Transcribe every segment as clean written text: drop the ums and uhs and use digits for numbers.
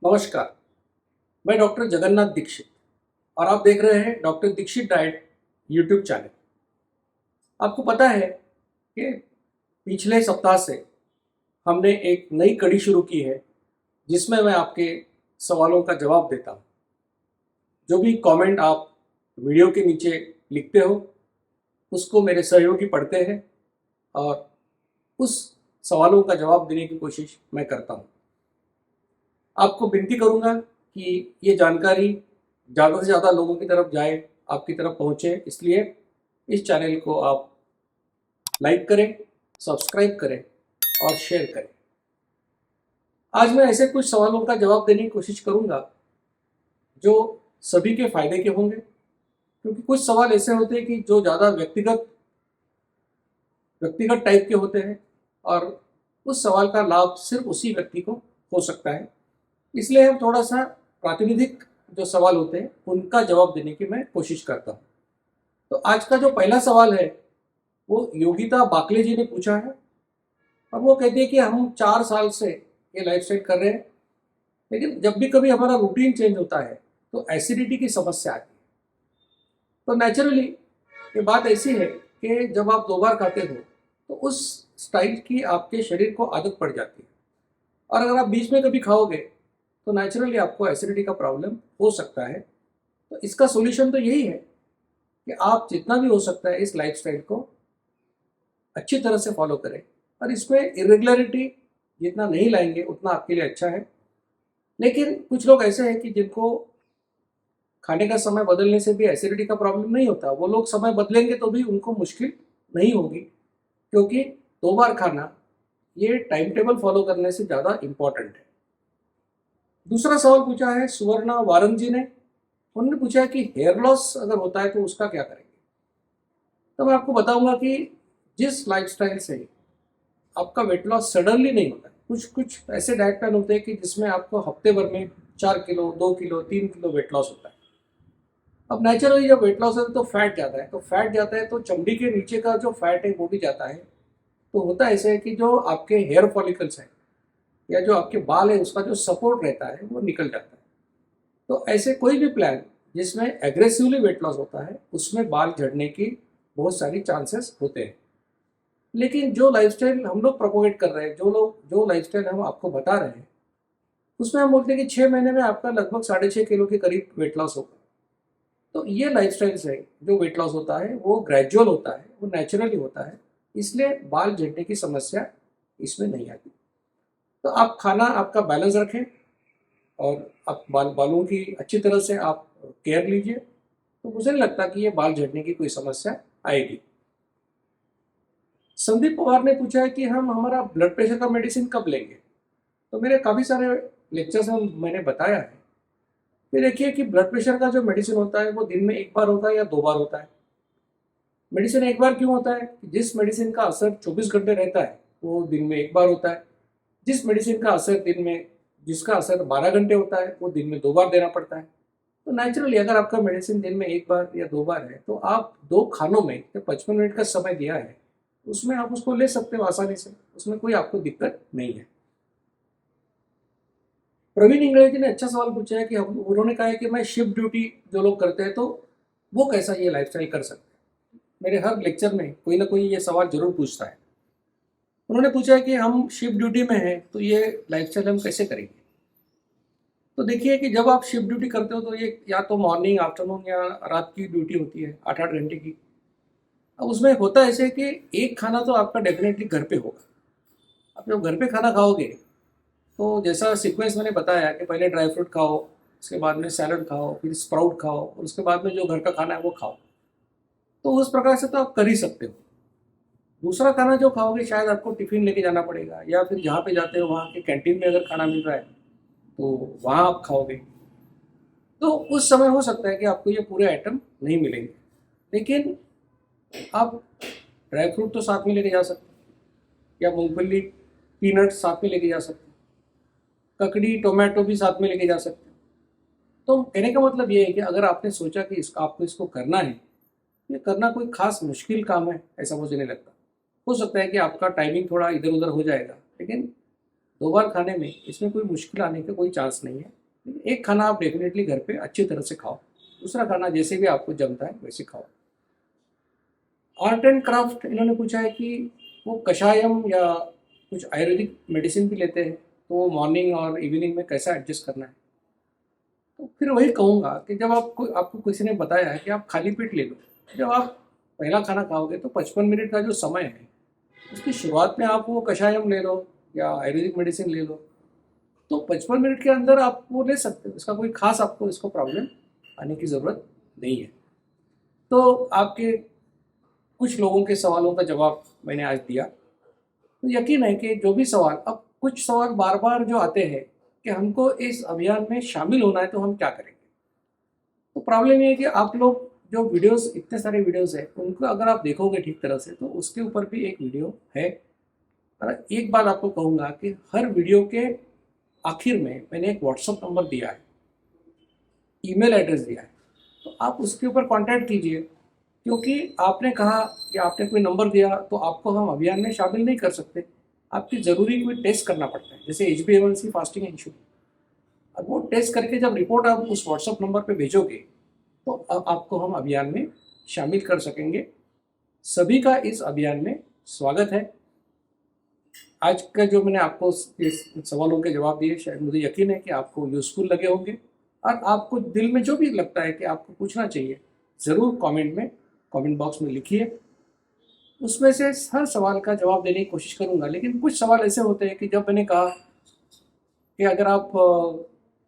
नमस्कार। मैं डॉक्टर जगन्नाथ दीक्षित और आप देख रहे हैं doctor Dikshit diet YouTube channel. आपको पता है कि पिछले सप्ताह से हमने एक नई कड़ी शुरू की है जिसमें मैं आपके सवालों का जवाब देता हूँ। जो भी कमेंट आप वीडियो के नीचे लिखते हो उसको मेरे सहयोगी पढ़ते हैं और उस सवालों का जवाब देने की कोशिश मैं करता हूँ। आपको विनती करूँगा कि ये जानकारी ज़्यादा से ज़्यादा लोगों की तरफ जाए, आपकी तरफ पहुँचे, इसलिए इस चैनल को आप लाइक करें, सब्सक्राइब करें और शेयर करें। आज मैं ऐसे कुछ सवालों का जवाब देने की कोशिश करूँगा जो सभी के फायदे के होंगे, क्योंकि कुछ सवाल ऐसे होते हैं कि जो ज़्यादा व्यक्तिगत व्यक्तिगत टाइप के होते हैं और उस सवाल का लाभ सिर्फ उसी व्यक्ति को हो सकता है। इसलिए हम थोड़ा सा प्रातिनिधिक जो सवाल होते हैं उनका जवाब देने की मैं कोशिश करता हूँ। तो आज का जो पहला सवाल है वो योगिता बाकले जी ने पूछा है और वो कहती है कि हम 4 साल से ये लाइफस्टाइल कर रहे हैं, लेकिन जब भी कभी हमारा रूटीन चेंज होता है तो एसिडिटी की समस्या आती है। तो नेचुरली ये बात ऐसी है कि जब आप 2 बार खाते हो तो उस स्टाइल की आपके शरीर को आदत पड़ जाती है, और अगर आप बीच में कभी खाओगे तो नेचुरली आपको एसिडिटी का प्रॉब्लम हो सकता है। तो इसका सॉल्यूशन तो यही है कि आप जितना भी हो सकता है इस लाइफस्टाइल को अच्छी तरह से फॉलो करें, और इसमें इरेगुलरिटी जितना नहीं लाएंगे उतना आपके लिए अच्छा है। लेकिन कुछ लोग ऐसे हैं कि जिनको खाने का समय बदलने से भी एसिडिटी का प्रॉब्लम नहीं होता, वो लोग समय बदलेंगे तो भी उनको मुश्किल नहीं होगी, क्योंकि 2 बार खाना ये टाइम टेबल फॉलो करने से ज़्यादा इम्पॉर्टेंट है। दूसरा सवाल पूछा है सुवर्णा वारंग जी ने। उन्होंने पूछा है कि हेयर लॉस अगर होता है तो उसका क्या करेंगे। तो मैं आपको बताऊंगा कि जिस लाइफस्टाइल से आपका वेट लॉस सडनली नहीं होता है, कुछ कुछ ऐसे डाइट प्लान होते हैं कि जिसमें आपको हफ्ते भर में 4 kilo, 2 kilo, 3 kilo weight loss होता है। अब नेचुरली जब वेट लॉस होता है तो फैट जाता है, तो फैट जाता है तो चमड़ी के नीचे का जो फैट है वो भी जाता है। तो होता ऐसे है कि जो आपके हेयर फॉलिकल्स हैं या जो आपके बाल है उसका जो सपोर्ट रहता है वो निकल जाता है। तो ऐसे कोई भी प्लान जिसमें एग्रेसिवली वेट लॉस होता है उसमें बाल झड़ने की बहुत सारी चांसेस होते हैं। लेकिन जो लाइफस्टाइल हम लोग प्रोपोगेट कर रहे हैं, जो लाइफस्टाइल हम आपको बता रहे हैं, उसमें हम बोलते हैं कि 6 महीने में आपका लगभग 6.5 किलो के करीब वेट लॉस होगा। तो ये लाइफस्टाइल से जो वेट लॉस होता है वो ग्रेजुअल होता है, वो नेचुरली होता है, इसलिए बाल झड़ने की समस्या इसमें नहीं आती। तो आप खाना आपका बैलेंस रखें और आप बालों की अच्छी तरह से आप केयर लीजिए, तो मुझे नहीं लगता कि ये बाल झड़ने की कोई समस्या आएगी। संदीप पवार ने पूछा है कि हम हमारा ब्लड प्रेशर का मेडिसिन कब लेंगे। तो मेरे काफ़ी सारे लेक्चर्स में मैंने बताया है कि देखिए कि ब्लड प्रेशर का जो मेडिसिन होता है वो दिन में 1 बार होता है या 2 बार होता है। मेडिसिन 1 बार क्यों होता है? जिस मेडिसिन का असर 24 घंटे रहता है वो दिन में 1 बार होता है। जिस मेडिसिन का असर जिसका असर 12 घंटे होता है वो दिन में 2 बार देना पड़ता है। तो नेचुरली अगर आपका मेडिसिन दिन में 1 बार या 2 बार है तो आप 2 खानों में जो 55 मिनट का समय दिया है उसमें आप उसको ले सकते हो आसानी से, उसमें कोई आपको दिक्कत नहीं है। प्रवीण इंगड़े जी ने अच्छा सवाल पूछा है कि उन्होंने कहा है कि मैं शिफ्ट ड्यूटी जो लोग करते हैं तो वो कैसा ये लाइफस्टाइल कर सकते हैं। मेरे हर लेक्चर में कोई ना कोई ये सवाल जरूर पूछता है। उन्होंने पूछा है कि हम शिफ्ट ड्यूटी में हैं तो ये लाइफस्टाइल हम कैसे करेंगे। तो देखिए कि जब आप शिफ्ट ड्यूटी करते हो तो ये या तो मॉर्निंग, आफ्टरनून या रात की ड्यूटी होती है 8-8 घंटे की। अब उसमें होता ऐसे कि एक खाना तो आपका डेफिनेटली घर पे होगा। आप जब घर पे खाना खाओगे तो जैसा सीक्वेंस मैंने बताया कि पहले ड्राई फ्रूट खाओ, उसके बाद में सैलड खाओ, फिर स्प्राउट खाओ और उसके बाद में जो घर का खाना है वो खाओ। तो उस प्रकार से तो आप कर ही सकते हो। दूसरा खाना जो खाओगे शायद आपको टिफिन लेके जाना पड़ेगा, या फिर जहाँ पे जाते हो वहाँ के कैंटीन में अगर खाना मिल रहा है तो वहाँ आप खाओगे। तो उस समय हो सकता है कि आपको ये पूरे आइटम नहीं मिलेंगे, लेकिन आप ड्राई फ्रूट तो साथ में लेके जा सकते हो, या मूंगफली, पीनट साथ में लेके जा सकते हो, ककड़ी, टोमेटो भी साथ में लेके जा सकते हो। तो कहने का मतलब ये है कि अगर आपने सोचा कि आपको इसको करना है, ये करना कोई खास मुश्किल काम है ऐसा मुझे नहीं लगता। हो सकता है कि आपका टाइमिंग थोड़ा इधर उधर हो जाएगा, लेकिन 2 बार खाने में इसमें कोई मुश्किल आने का कोई चांस नहीं है। एक खाना आप डेफिनेटली घर पे अच्छी तरह से खाओ, दूसरा खाना जैसे भी आपको जमता है वैसे खाओ। आर्ट एंड क्राफ्ट इन्होंने पूछा है कि वो कषायम या कुछ आयुर्वेदिक मेडिसिन भी लेते हैं, तो वो मॉर्निंग और इवनिंग में कैसा एडजस्ट करना है। तो फिर वही कहूँगा कि जब आपको किसी ने बताया है कि आप खाली पेट ले लो, जब आप पहला खाना खाओगे तो 55 मिनट का जो समय है उसकी शुरुआत में आप वो कषायम ले लो या आयुर्वेदिक मेडिसिन ले लो, तो 55 मिनट के अंदर आप वो ले सकते हो। इसका कोई खास आपको इसको प्रॉब्लम आने की ज़रूरत नहीं है। तो आपके कुछ लोगों के सवालों का जवाब मैंने आज दिया। तो यकीन है कि जो भी सवाल, अब कुछ सवाल बार बार जो आते हैं कि हमको इस अभियान में शामिल होना है तो हम क्या करेंगे। तो प्रॉब्लम ये है कि आप लोग जो वीडियोस, इतने सारे वीडियोस हैं, उनको अगर आप देखोगे ठीक तरह से तो उसके ऊपर भी एक वीडियो है। और एक बात आपको कहूँगा कि हर वीडियो के आखिर में मैंने एक व्हाट्सअप नंबर दिया है, ईमेल एड्रेस दिया है, तो आप उसके ऊपर कांटेक्ट कीजिए। क्योंकि आपने कहा कि आपने कोई नंबर दिया तो आपको हम अभियान में शामिल नहीं कर सकते, आपकी ज़रूरी कोई टेस्ट करना पड़ता है, जैसे HbA1c, फास्टिंग इंश्योरेंस। अब वो टेस्ट करके जब रिपोर्ट आप उस व्हाट्सअप नंबर पे भेजोगे तो अब आपको हम अभियान में शामिल कर सकेंगे। सभी का इस अभियान में स्वागत है। आज का जो मैंने आपको इस सवालों के जवाब दिए, शायद मुझे यकीन है कि आपको यूज़फुल लगे होंगे, और आपको दिल में जो भी लगता है कि आपको पूछना चाहिए, ज़रूर कमेंट बॉक्स में लिखिए। उसमें से हर सवाल का जवाब देने की कोशिश करूँगा। लेकिन कुछ सवाल ऐसे होते हैं कि जब मैंने कहा कि अगर आप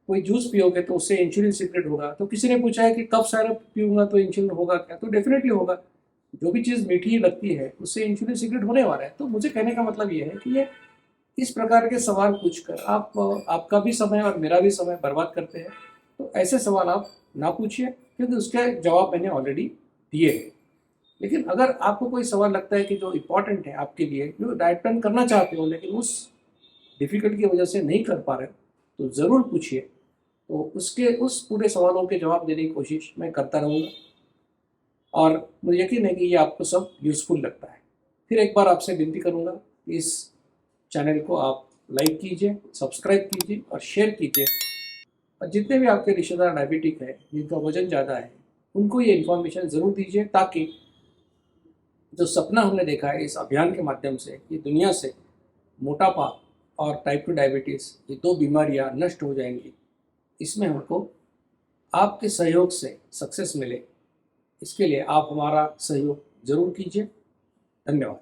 कोई जूस पियोगे तो उससे इंसुलिन सीक्रेट होगा, तो किसी ने पूछा है कि कफ सिरप पीऊँगा तो इंसुलिन होगा क्या, तो डेफिनेटली होगा। जो भी चीज़ मीठी लगती है उससे इंसुलिन सीक्रेट होने वाला है। तो मुझे कहने का मतलब ये है कि ये इस प्रकार के सवाल पूछकर आप आपका भी समय और मेरा भी समय बर्बाद करते हैं। तो ऐसे सवाल आप ना पूछिए, क्योंकि उसके जवाब मैंने ऑलरेडी दिए हैं। लेकिन अगर आपको कोई सवाल लगता है कि जो इम्पोर्टेंट है आपके लिए, जो डाइट प्लान करना चाहते हो लेकिन उस डिफ़िकल्टी की वजह से नहीं कर पा रहे, तो ज़रूर पूछिए। तो उस पूरे सवालों के जवाब देने की कोशिश मैं करता रहूँगा, और मुझे यकीन है कि ये आपको सब यूज़फुल लगता है। फिर एक बार आपसे विनती करूँगा, इस चैनल को आप लाइक कीजिए, सब्सक्राइब कीजिए और शेयर कीजिए। और जितने भी आपके रिश्तेदार डायबिटिक है, जिनका वजन ज़्यादा है, उनको ये इन्फॉर्मेशन ज़रूर दीजिए, ताकि जो सपना हमने देखा है इस अभियान के माध्यम से कि दुनिया से मोटापा और टाइप 2 डायबिटीज़, ये 2 बीमारियां नष्ट हो जाएंगी, इसमें हमको आपके सहयोग से सक्सेस मिले। इसके लिए आप हमारा सहयोग ज़रूर कीजिए। धन्यवाद।